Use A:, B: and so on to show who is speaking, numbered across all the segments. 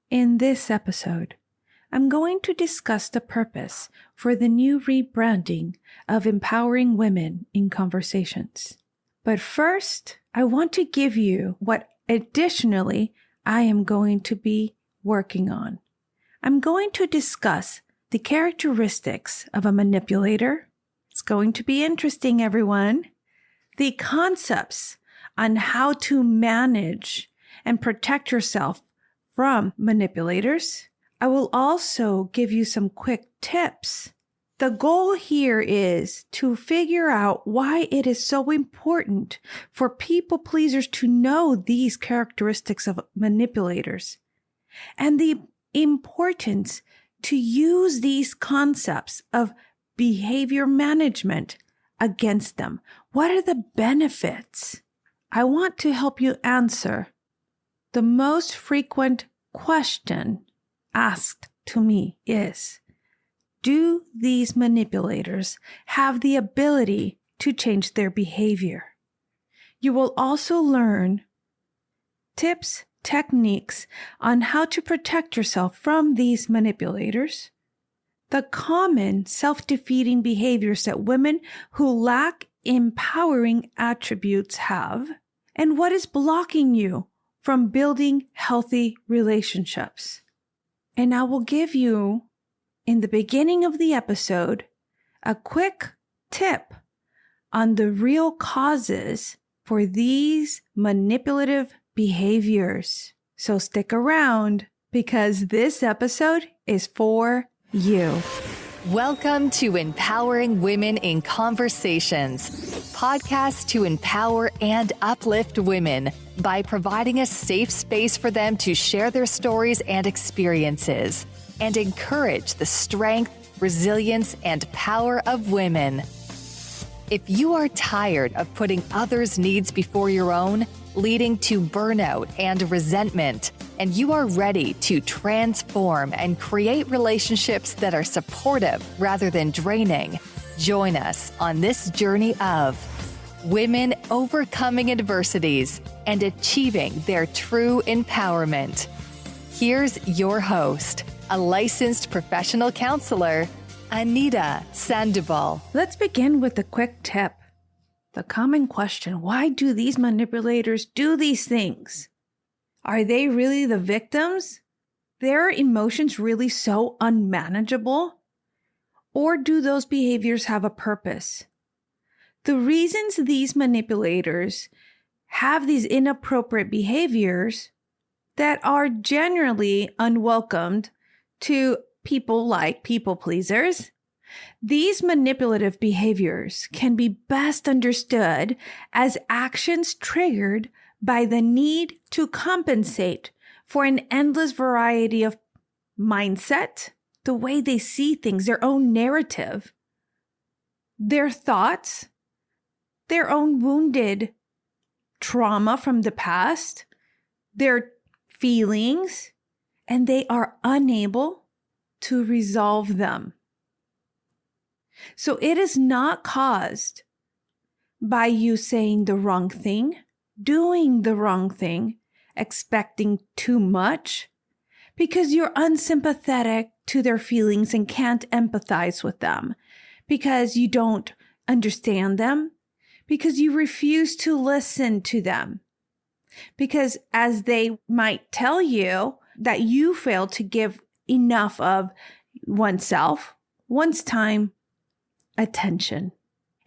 A: In this episode, I'm going to discuss the purpose for the new rebranding of empowering women in conversations. But first, I want to give you what additionally I am going to be working on. I'm going to discuss the characteristics of a manipulator. It's going to be interesting, everyone. The concepts on how to manage and protect yourself from manipulators. I will also give you some quick tips. The goal here is to figure out why it is so important for people pleasers to know these characteristics of manipulators and the importance to use these concepts of behavior management against them. What are the benefits? I want to help you answer the most frequent question asked to me is, do these manipulators have the ability to change their behavior? You will also learn tips, techniques on how to protect yourself from these manipulators, the common self-defeating behaviors that women who lack empowering attributes have, and what is blocking you from building healthy relationships. And I will give you, in the beginning of the episode, a quick tip on the real causes for these manipulative behaviors. So stick around because this episode is for you.
B: Welcome to Empowering Women in Conversations, podcast to empower and uplift women by providing a safe space for them to share their stories and experiences and encourage the strength, resilience, and power of women. If you are tired of putting others' needs before your own, leading to burnout and resentment, and you are ready to transform and create relationships that are supportive rather than draining, join us on this journey of women overcoming adversities and achieving their true empowerment. Here's your host, a licensed professional counselor, Anita Sandoval.
A: Let's begin with a quick tip. The common question, why do these manipulators do these things? Are they really the victims? Their emotions really so unmanageable? Or do those behaviors have a purpose? The reasons these manipulators have these inappropriate behaviors that are generally unwelcomed to people like people pleasers. These manipulative behaviors can be best understood as actions triggered by the need to compensate for an endless variety of mindset, the way they see things, their own narrative, their thoughts, their own wounded trauma from the past, their feelings, and they are unable to resolve them. So it is not caused by you saying the wrong thing, doing the wrong thing, expecting too much, because you're unsympathetic to their feelings and can't empathize with them, because you don't understand them, because you refuse to listen to them, because as they might tell you that you fail to give enough of oneself, one's time, attention.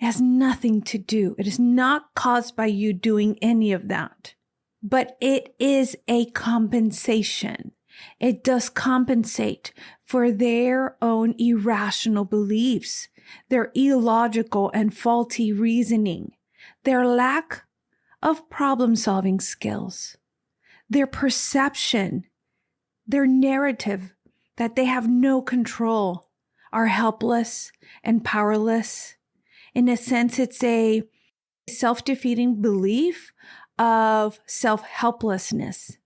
A: It has nothing to do. It is not caused by you doing any of that, but it is a compensation. It does compensate for their own irrational beliefs, their illogical and faulty reasoning, their lack of problem-solving skills, their perception, their narrative that they have no control, are helpless and powerless. In a sense, it's a self-defeating belief of self-helplessness.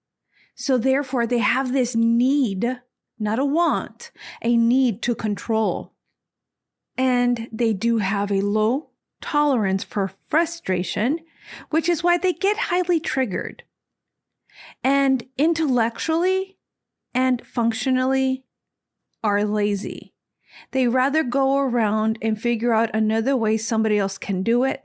A: So therefore, they have this need, not a want, a need to control. And they do have a low tolerance for frustration, which is why they get highly triggered. And intellectually and functionally are lazy. They rather go around and figure out another way somebody else can do it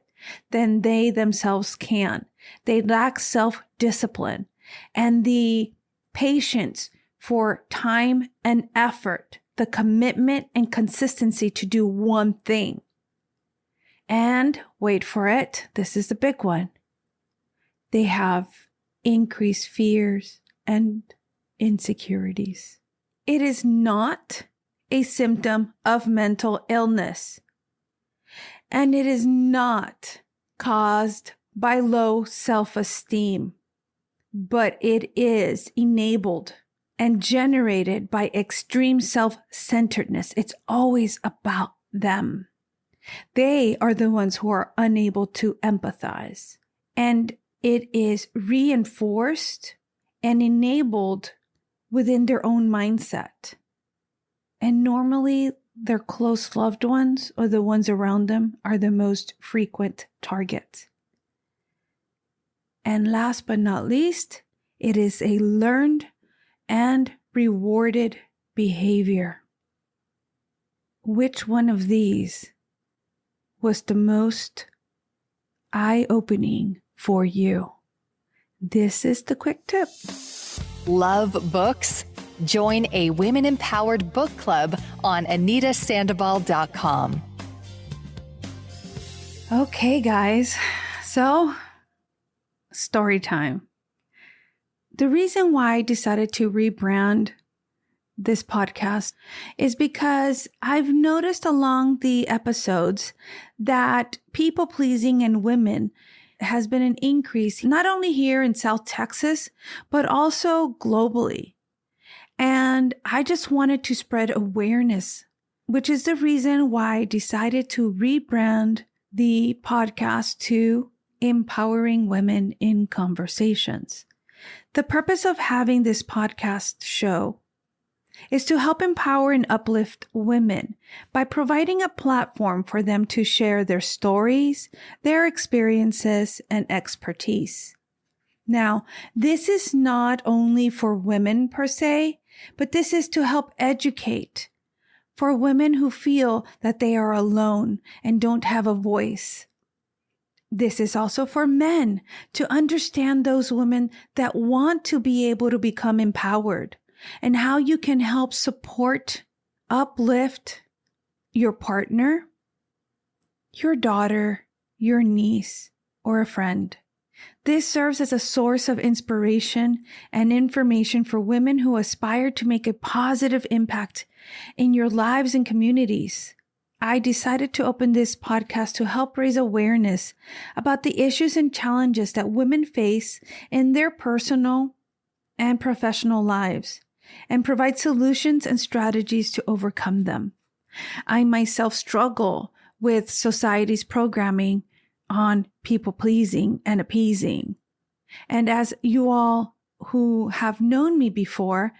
A: than they themselves can. They lack self-discipline and the patience for time and effort, the commitment and consistency to do one thing. And wait for it, this is the big one. They have increased fears and insecurities. It is not a symptom of mental illness. And it is not caused by low self-esteem, but it is enabled and generated by extreme self-centeredness. It's always about them. They are the ones who are unable to empathize. And it is reinforced and enabled within their own mindset. And normally, their close loved ones or the ones around them are the most frequent targets. And last but not least, it is a learned and rewarded behavior. Which one of these was the most eye-opening for you? This is the quick tip.
B: Love books? Join a women-empowered book club on AnitaSandoval.com.
A: Okay, guys. So, story time. The reason why I decided to rebrand this podcast is because I've noticed along the episodes that people-pleasing in women has been an increase, not only here in South Texas, but also globally. And I just wanted to spread awareness, which is the reason why I decided to rebrand the podcast to Empowering Women in Conversations. The purpose of having this podcast show is to help empower and uplift women by providing a platform for them to share their stories, their experiences, and expertise. Now, this is not only for women per se, but this is to help educate for women who feel that they are alone and don't have a voice. This is also for men to understand those women that want to be able to become empowered and how you can help support, uplift your partner, your daughter, your niece, or a friend. This serves as a source of inspiration and information for women who aspire to make a positive impact in your lives and communities. I decided to open this podcast to help raise awareness about the issues and challenges that women face in their personal and professional lives and provide solutions and strategies to overcome them. I myself struggle with society's programming on people-pleasing and appeasing. And as you all who have known me before,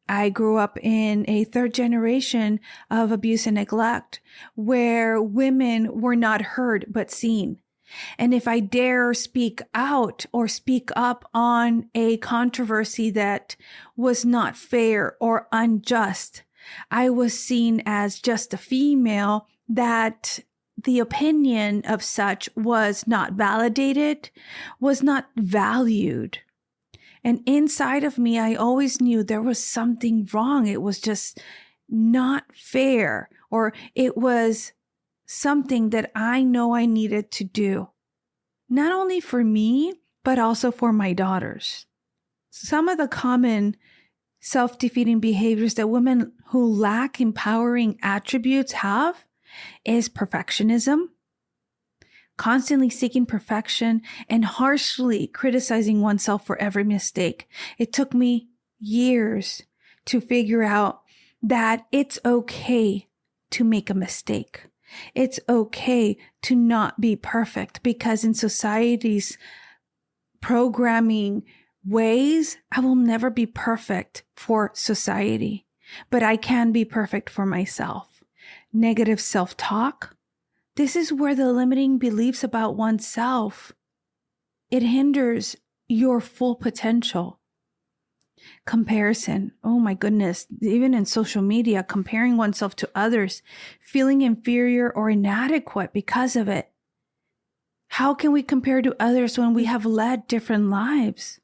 A: I grew up in a third generation of abuse and neglect where women were not heard but seen. And if I dare speak out or speak up on a controversy that was not fair or unjust, I was seen as just a female that the opinion of such was not validated, was not valued. And inside of me, I always knew there was something wrong. It was just not fair, or it was something that I know I needed to do, not only for me, but also for my daughters. Some of the common self-defeating behaviors that women who lack empowering attributes have is perfectionism, constantly seeking perfection, and harshly criticizing oneself for every mistake. It took me years to figure out that it's okay to make a mistake. It's okay to not be perfect, because in society's programming ways, I will never be perfect for society, but I can be perfect for myself. Negative self-talk. This is where the limiting beliefs about oneself, it hinders your full potential. Comparison. Oh my goodness. Even in social media, comparing oneself to others, feeling inferior or inadequate because of it. How can we compare to others when we have led different lives?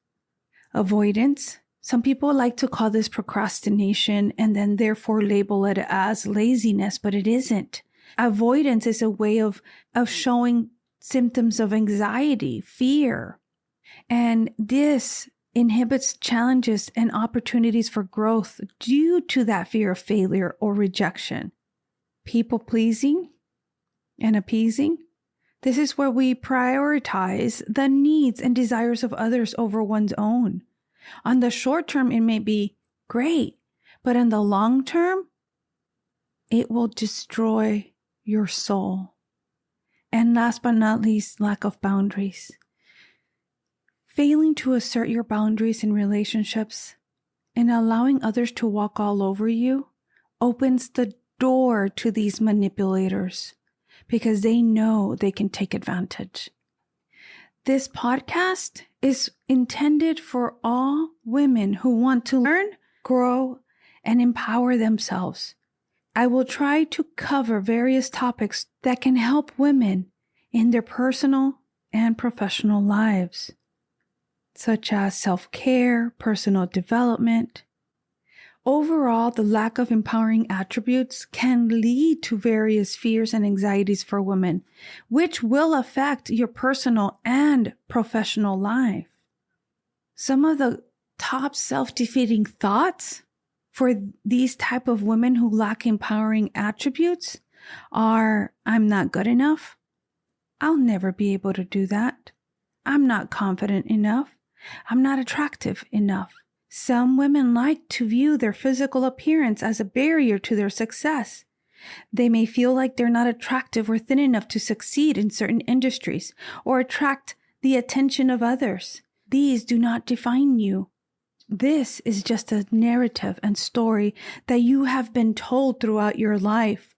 A: Avoidance. Some people like to call this procrastination and then therefore label it as laziness, but it isn't. Avoidance is a way of showing symptoms of anxiety, fear. And this inhibits challenges and opportunities for growth due to that fear of failure or rejection. People pleasing and appeasing. This is where we prioritize the needs and desires of others over one's own. On the short term, it may be great, but in the long term, it will destroy your soul. And last but not least, lack of boundaries. Failing to assert your boundaries in relationships and allowing others to walk all over you opens the door to these manipulators because they know they can take advantage. This podcast is intended for all women who want to learn, grow, and empower themselves. I will try to cover various topics that can help women in their personal and professional lives, such as self-care, personal development. Overall, the lack of empowering attributes can lead to various fears and anxieties for women, which will affect your personal and professional life. Some of the top self-defeating thoughts for these type of women who lack empowering attributes are, I'm not good enough. I'll never be able to do that. I'm not confident enough. I'm not attractive enough. Some women like to view their physical appearance as a barrier to their success. They may feel like they're not attractive or thin enough to succeed in certain industries or attract the attention of others. These do not define you. This is just a narrative and story that you have been told throughout your life,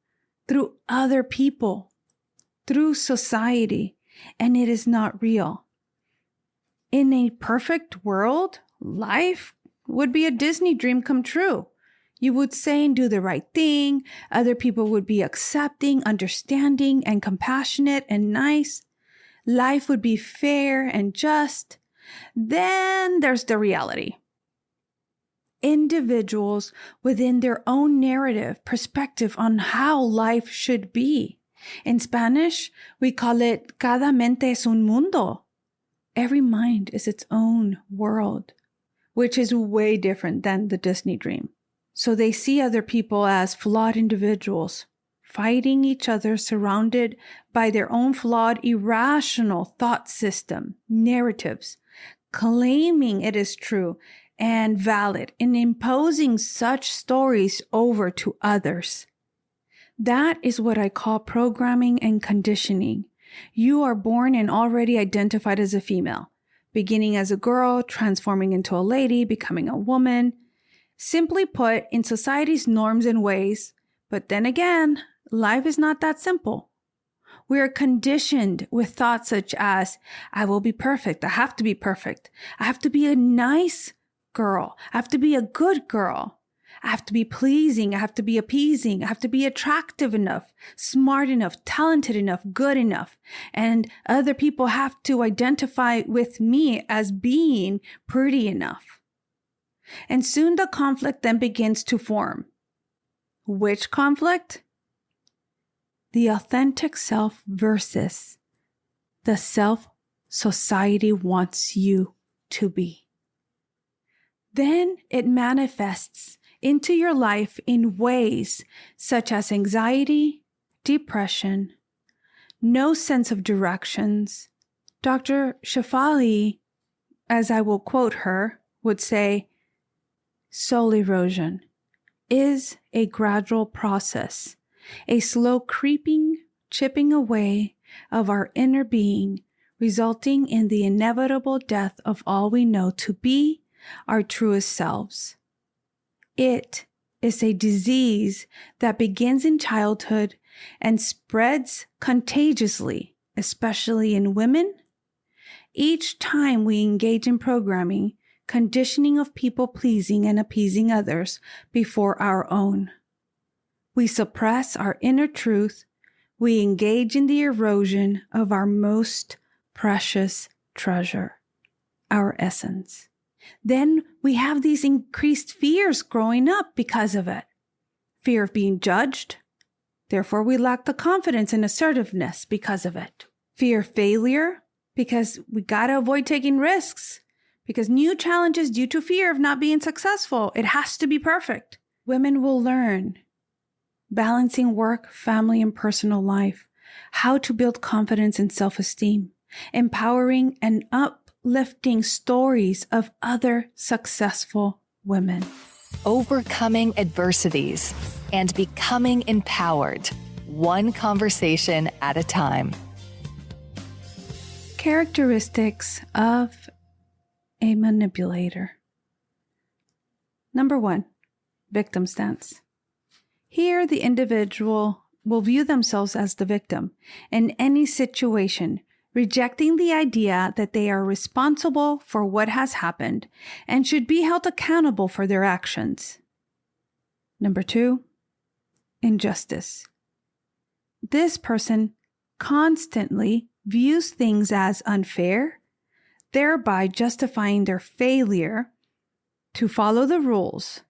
A: through other people, through society, and it is not real. In a perfect world, life would be a Disney dream come true. You would say and do the right thing. Other people would be accepting, understanding, and compassionate and nice. Life would be fair and just. Then there's the reality. Individuals within their own narrative, perspective on how life should be. In Spanish, we call it cada mente es un mundo. Every mind is its own world, which is way different than the Disney dream. So they see other people as flawed individuals, fighting each other, surrounded by their own flawed, irrational thought system, narratives, claiming it is true and valid, and imposing such stories over to others. That is what I call programming and conditioning. You are born and already identified as a female, beginning as a girl, transforming into a lady, becoming a woman. Simply put, in society's norms and ways. But then again, life is not that simple. We are conditioned with thoughts such as, I will be perfect. I have to be perfect. I have to be a nice girl. I have to be a good girl. I have to be pleasing. I have to be appeasing. I have to be attractive enough, smart enough, talented enough, good enough. And other people have to identify with me as being pretty enough. And soon the conflict then begins to form. Which conflict? The authentic self versus the self society wants you to be. Then it manifests into your life in ways such as anxiety, depression, no sense of directions. Dr. Shefali, as I will quote her, would say, soul erosion is a gradual process, a slow creeping, chipping away of our inner being, resulting in the inevitable death of all we know to be our truest selves. It is a disease that begins in childhood and spreads contagiously, especially in women. Each time we engage in programming, conditioning of people pleasing and appeasing others before our own. We suppress our inner truth. We engage in the erosion of our most precious treasure, our essence. Then we have these increased fears growing up because of it. Fear of being judged. Therefore, we lack the confidence and assertiveness because of it. Fear of failure, because we got to avoid taking risks. Because new challenges due to fear of not being successful. It has to be perfect. Women will learn balancing work, family, and personal life, how to build confidence and self-esteem, empowering and uplifting stories of other successful women.
B: Overcoming adversities and becoming empowered, one conversation at a time.
A: Characteristics of a manipulator. Number 1, victim stance. Here, the individual will view themselves as the victim in any situation, rejecting the idea that they are responsible for what has happened and should be held accountable for their actions. Number 2, injustice. This person constantly views things as unfair, thereby justifying their failure to follow the rules.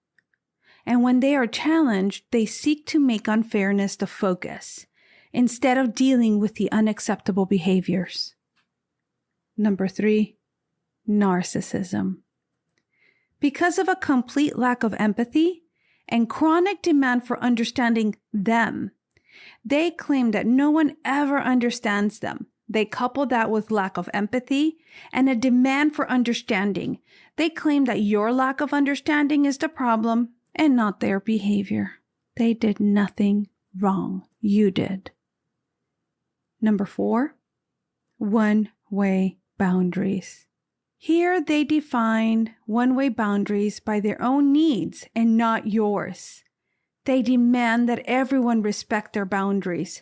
A: And when they are challenged, they seek to make unfairness the focus, instead of dealing with the unacceptable behaviors. Number 3, narcissism. Because of a complete lack of empathy and chronic demand for understanding them, they claim that no one ever understands them. They couple that with lack of empathy and a demand for understanding. They claim that your lack of understanding is the problem and not their behavior. They did nothing wrong. You did. Number 4, one-way boundaries. Here they define one-way boundaries by their own needs and not yours. They demand that everyone respect their boundaries,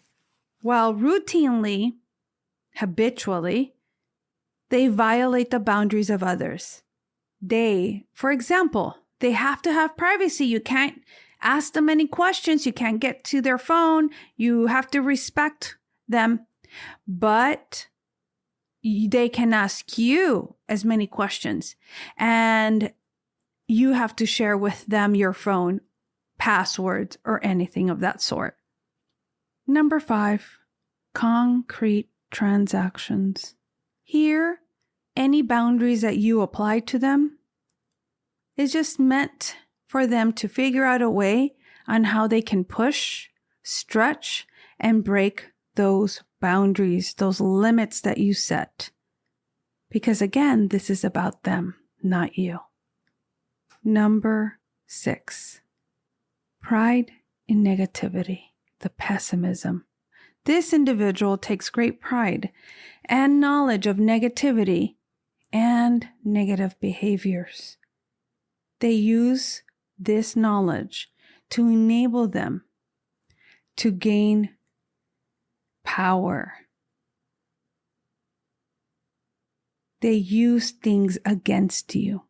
A: while routinely, habitually, they violate the boundaries of others. For example, they have to have privacy. You can't ask them any questions. You can't get to their phone. You have to respect them. But they can ask you as many questions. And you have to share with them your phone, passwords, or anything of that sort. Number 5, concrete transactions. Here, any boundaries that you apply to them is just meant for them to figure out a way on how they can push, stretch, and break those boundaries, those limits that you set. Because again, this is about them, not you. Number 6, pride in negativity, the pessimism. This individual takes great pride and knowledge of negativity and negative behaviors. They use this knowledge to enable them to gain power. They use things against you.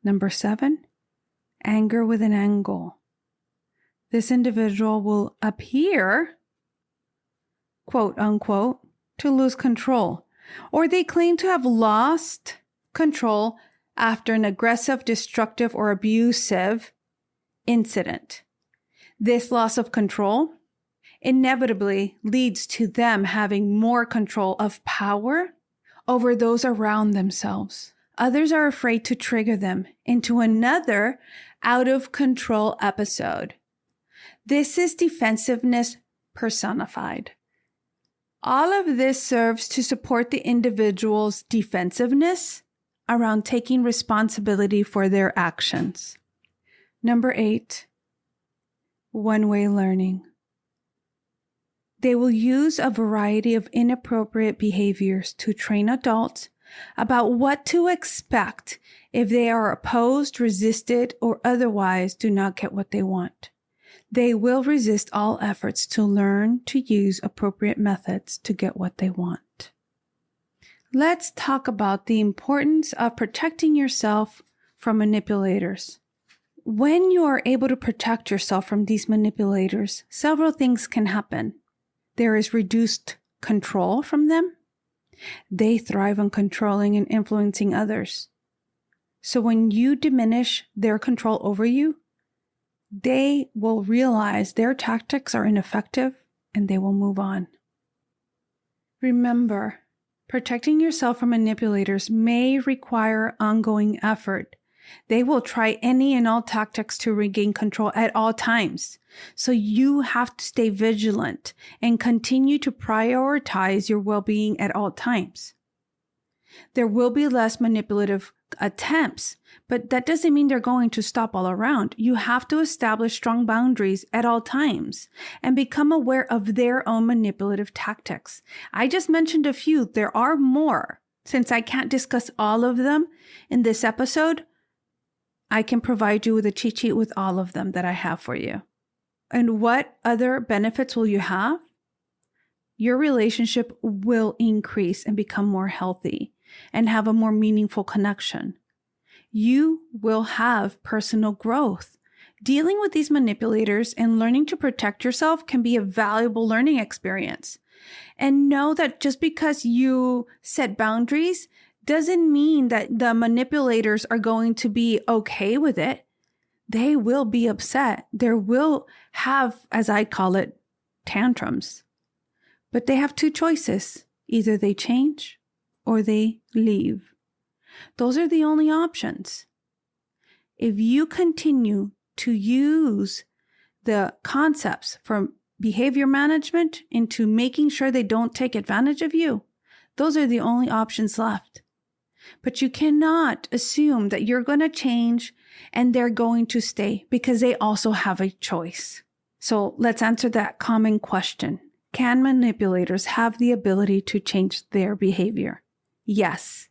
A: Number 7, anger with an angle. This individual will appear, quote unquote, to lose control, or they claim to have lost control after an aggressive, destructive, or abusive incident. This loss of control inevitably leads to them having more control of power over those around themselves. Others are afraid to trigger them into another out-of-control episode. This is defensiveness personified. All of this serves to support the individual's defensiveness around taking responsibility for their actions. Number 8, one-way learning. They will use a variety of inappropriate behaviors to train adults about what to expect if they are opposed, resisted, or otherwise do not get what they want. They will resist all efforts to learn to use appropriate methods to get what they want. let's talk about the importance of protecting yourself from manipulators. When you are able to protect yourself from these manipulators, several things can happen. There is reduced control from them. They thrive on controlling and influencing others. So when you diminish their control over you, they will realize their tactics are ineffective and they will move on. Remember, protecting yourself from manipulators may require ongoing effort. They will try any and all tactics to regain control at all times. So you have to stay vigilant and continue to prioritize your well-being at all times. There will be less manipulative attempts, but that doesn't mean they're going to stop all around. You have to establish strong boundaries at all times and become aware of their own manipulative tactics. I just mentioned a few. There are more. Since I can't discuss all of them in this episode, I can provide you with a cheat sheet with all of them that I have for you. And what other benefits will you have? Your relationship will increase and become more healthy and have a more meaningful connection. You will have personal growth. Dealing with these manipulators and learning to protect yourself can be a valuable learning experience. And know that just because you set boundaries doesn't mean that the manipulators are going to be okay with it. They will be upset. They will have, as I call it, tantrums. But they have two choices. Either they change or they leave. Those are the only options. If you continue to use the concepts from behavior management into making sure they don't take advantage of you, those are the only options left. But you cannot assume that you're going to change and they're going to stay, because they also have a choice. So let's answer that common question. Can manipulators have the ability to change their behavior? Yes.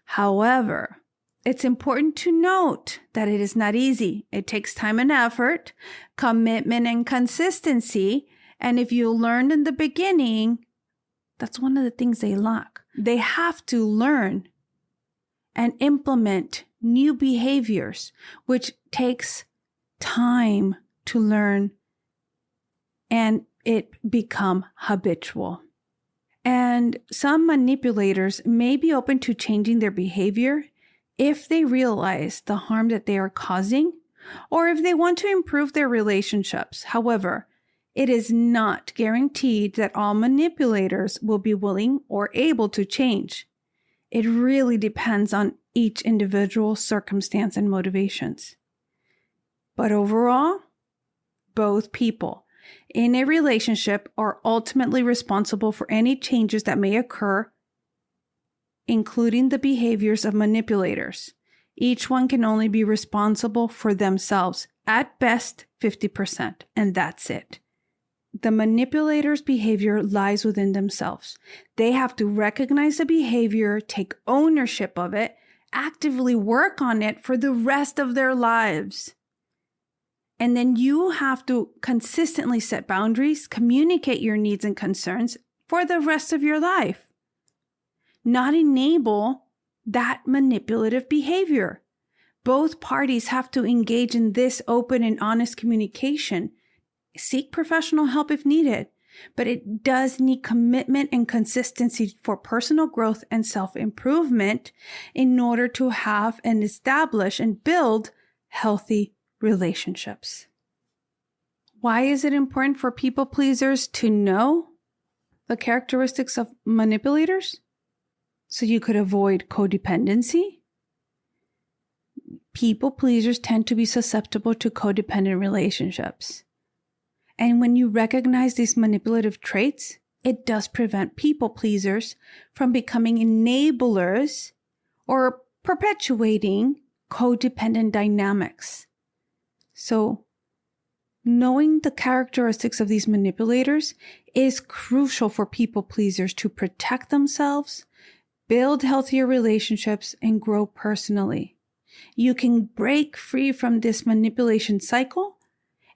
A: However, it's important to note that it is not easy. It takes time and effort, commitment and consistency. And if you learned in the beginning, that's one of the things they lack. They have to learn and implement new behaviors, which takes time to learn and it become habitual. And some manipulators may be open to changing their behavior if they realize the harm that they are causing, or if they want to improve their relationships. However, it is not guaranteed that all manipulators will be willing or able to change. It really depends on each individual circumstance and motivations. But overall, both people in a relationship are ultimately responsible for any changes that may occur, including the behaviors of manipulators. Each one can only be responsible for themselves, at best 50%, and that's it. The manipulator's behavior lies within themselves. They have to recognize the behavior, take ownership of it, actively work on it for the rest of their lives. And then you have to consistently set boundaries, communicate your needs and concerns for the rest of your life. Not enable that manipulative behavior. Both parties have to engage in this open and honest communication. Seek professional help if needed, but it does need commitment and consistency for personal growth and self-improvement in order to have and establish and build healthy relationships. Why is it important for people pleasers to know the characteristics of manipulators? So you could avoid codependency. People pleasers tend to be susceptible to codependent relationships. And when you recognize these manipulative traits, it does prevent people pleasers from becoming enablers or perpetuating codependent dynamics. So, knowing the characteristics of these manipulators is crucial for people pleasers to protect themselves, build healthier relationships, and grow personally. You can break free from this manipulation cycle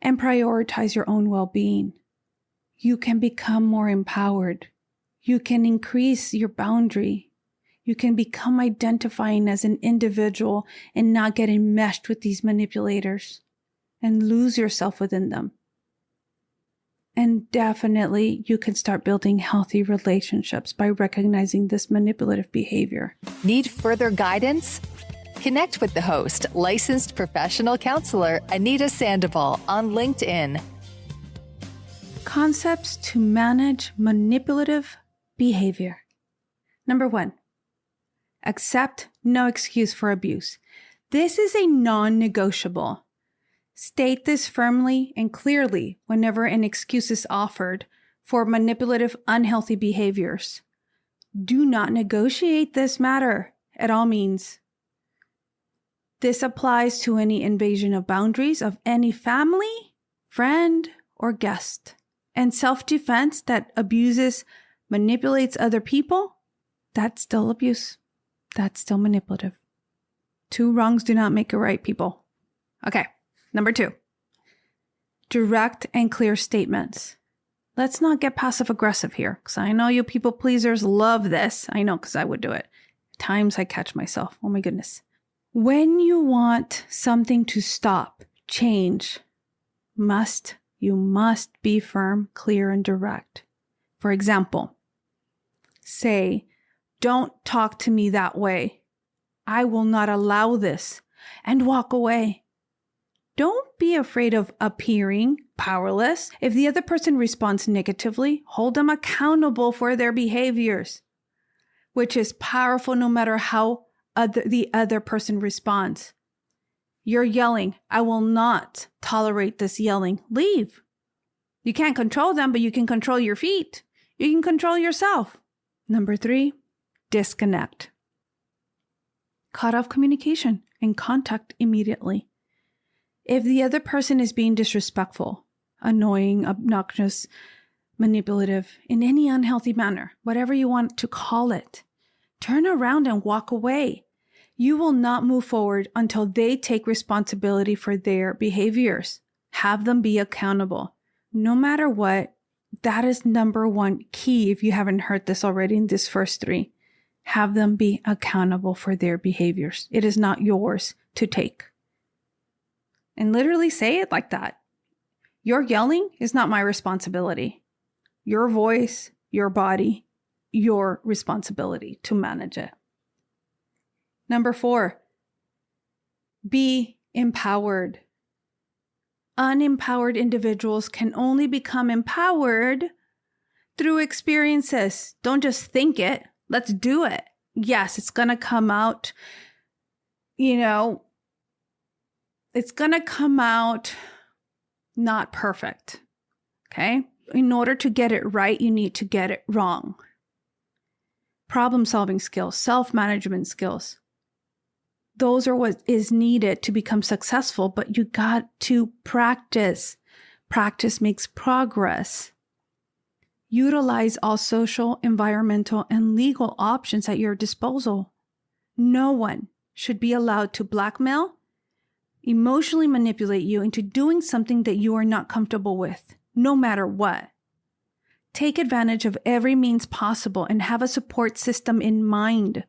A: and prioritize your own well-being. You can become more empowered. You can increase your boundary You can become identifying as an individual and not get enmeshed with these manipulators and lose yourself within them. And definitely you can start building healthy relationships by recognizing this manipulative behavior.
B: Need further guidance? Connect with the host, licensed professional counselor Anita Sandoval on LinkedIn.
A: Concepts to manage manipulative behavior. Number 1, accept no excuse for abuse. This is a non-negotiable. State this firmly and clearly whenever an excuse is offered for manipulative, unhealthy behaviors. Do not negotiate this matter at all means. This applies to any invasion of boundaries of any family, friend, or guest. And self-defense that abuses, manipulates other people, that's still abuse. That's still manipulative. 2 wrongs do not make a right, people. Okay. Number 2, direct and clear statements. Let's not get passive aggressive here, because I know you people pleasers love this. I know, because I would do it. At times I catch myself. Oh my goodness. When you want something to stop, change, you must be firm, clear, and direct. For example, say, don't talk to me that way. I will not allow this, and walk away. Don't be afraid of appearing powerless. If the other person responds negatively, hold them accountable for their behaviors, which is powerful no matter how the other person responds. You're yelling. I will not tolerate this yelling. Leave. You can't control them, but you can control your feet. You can control yourself. Number 3, disconnect. Cut off communication and contact immediately. If the other person is being disrespectful, annoying, obnoxious, manipulative, in any unhealthy manner, whatever you want to call it, turn around and walk away. You will not move forward until they take responsibility for their behaviors. Have them be accountable. No matter what, that is number 1 key if you haven't heard this already in these first 3. Have them be accountable for their behaviors. It is not yours to take. And literally say it like that. Your yelling is not my responsibility. Your voice, your body, your responsibility to manage it. Number 4, be empowered. Unempowered individuals can only become empowered through experiences. Don't just think it. Let's do it. Yes, it's going to come out, it's going to come out not perfect. Okay? In order to get it right, you need to get it wrong. Problem-solving skills, self-management skills. Those are what is needed to become successful, but you got to practice. Practice makes progress. Utilize all social, environmental, and legal options at your disposal. No one should be allowed to blackmail, emotionally manipulate you into doing something that you are not comfortable with, no matter what. Take advantage of every means possible and have a support system in mind.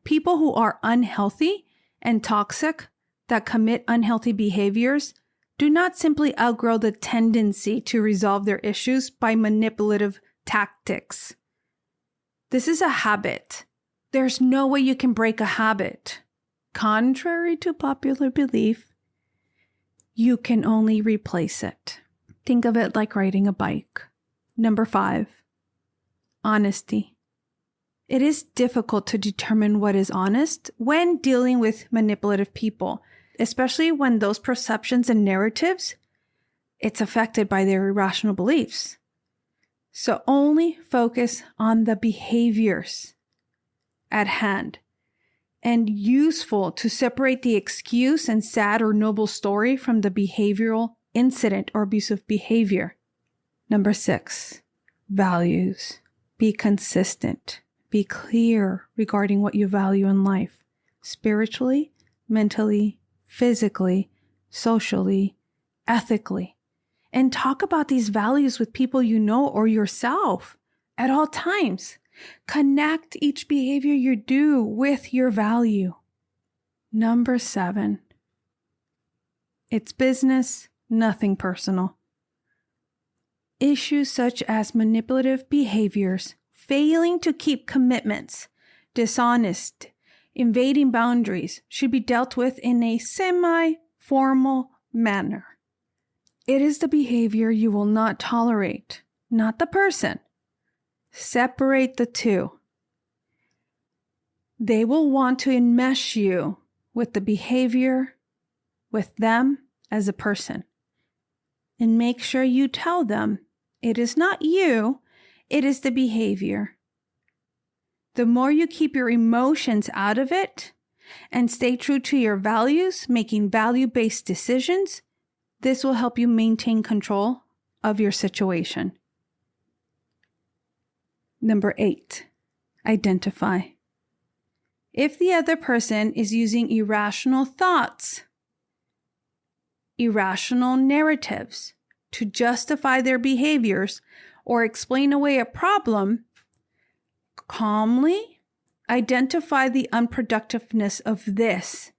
A: People who are unhealthy and toxic, that commit unhealthy behaviors, do not simply outgrow the tendency to resolve their issues by manipulative tactics. This is a habit. There's no way you can break a habit. Contrary to popular belief, you can only replace it. Think of it like riding a bike. Number 5, honesty. It is difficult to determine what is honest when dealing with manipulative people, especially when those perceptions and narratives, it's affected by their irrational beliefs. So only focus on the behaviors at hand and useful to separate the excuse and sad or noble story from the behavioral incident or abusive behavior. Number 6, values. Be consistent. Be clear regarding what you value in life, spiritually, mentally, physically, socially, ethically. And talk about these values with people you know or yourself at all times. Connect each behavior you do with your value. Number 7. It's business, nothing personal. Issues such as manipulative behaviors, failing to keep commitments, dishonest, invading boundaries should be dealt with in a semi-formal manner. It is the behavior you will not tolerate, not the person. Separate the two. They will want to enmesh you with the behavior, with them as a person. And make sure you tell them it is not you, it is the behavior. The more you keep your emotions out of it and stay true to your values, making value-based decisions, this will help you maintain control of your situation. Number 8, identify. If the other person is using irrational thoughts, irrational narratives to justify their behaviors or explain away a problem, calmly identify the unproductiveness of this.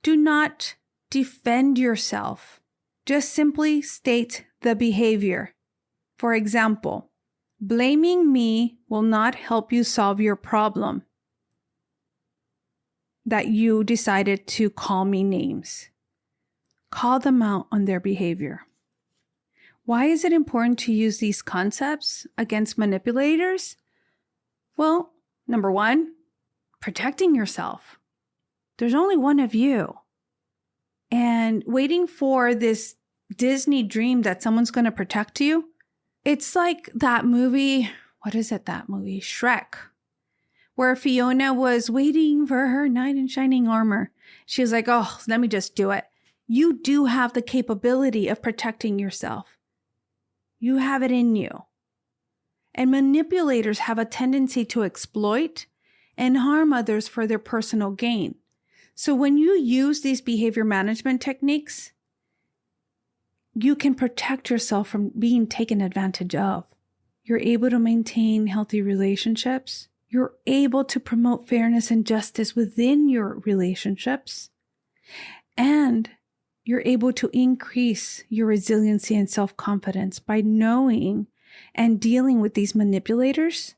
A: Do not defend yourself. Just simply state the behavior. For example, blaming me will not help you solve your problem that you decided to call me names. Call them out on their behavior. Why is it important to use these concepts against manipulators? Well, number 1, protecting yourself. There's only one of you. And waiting for this Disney dream that someone's going to protect you, it's like that movie, Shrek, where Fiona was waiting for her knight in shining armor. She was like, oh, let me just do it. You do have the capability of protecting yourself. You have it in you. And manipulators have a tendency to exploit and harm others for their personal gain. So when you use these behavior management techniques, you can protect yourself from being taken advantage of. You're able to maintain healthy relationships. You're able to promote fairness and justice within your relationships. And you're able to increase your resiliency and self-confidence by knowing and dealing with these manipulators.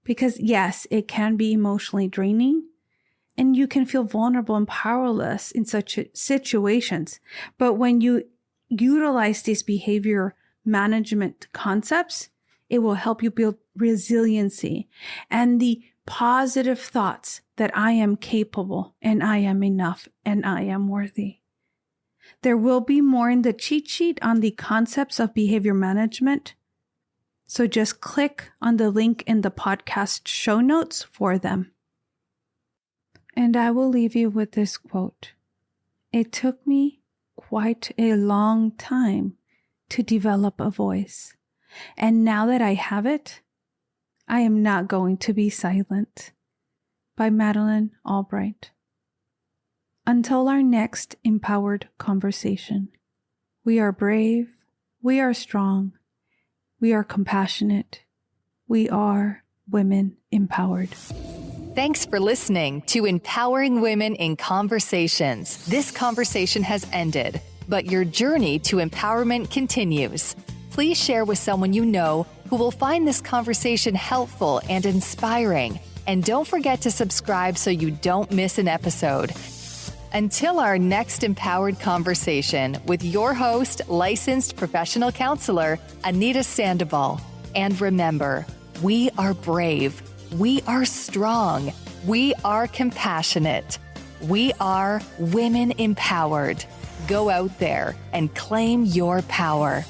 A: Because yes, it can be emotionally draining and you can feel vulnerable and powerless in such situations. But when you utilize these behavior management concepts, it will help you build resiliency and the positive thoughts that I am capable and I am enough and I am worthy. There will be more in the cheat sheet on the concepts of behavior management. So just click on the link in the podcast show notes for them. And I will leave you with this quote. It took me quite a long time to develop a voice. And now that I have it, I am not going to be silent. By Madeleine Albright. Until our next empowered conversation, we are brave, we are strong, we are compassionate, we are women empowered.
B: Thanks for listening to Empowering Women in Conversations. This conversation has ended, but your journey to empowerment continues. Please share with someone you know who will find this conversation helpful and inspiring. And don't forget to subscribe so you don't miss an episode. Until our next empowered conversation with your host, licensed professional counselor, Anita Sandoval. And remember, we are brave, we are strong, we are compassionate, we are women empowered. Go out there and claim your power.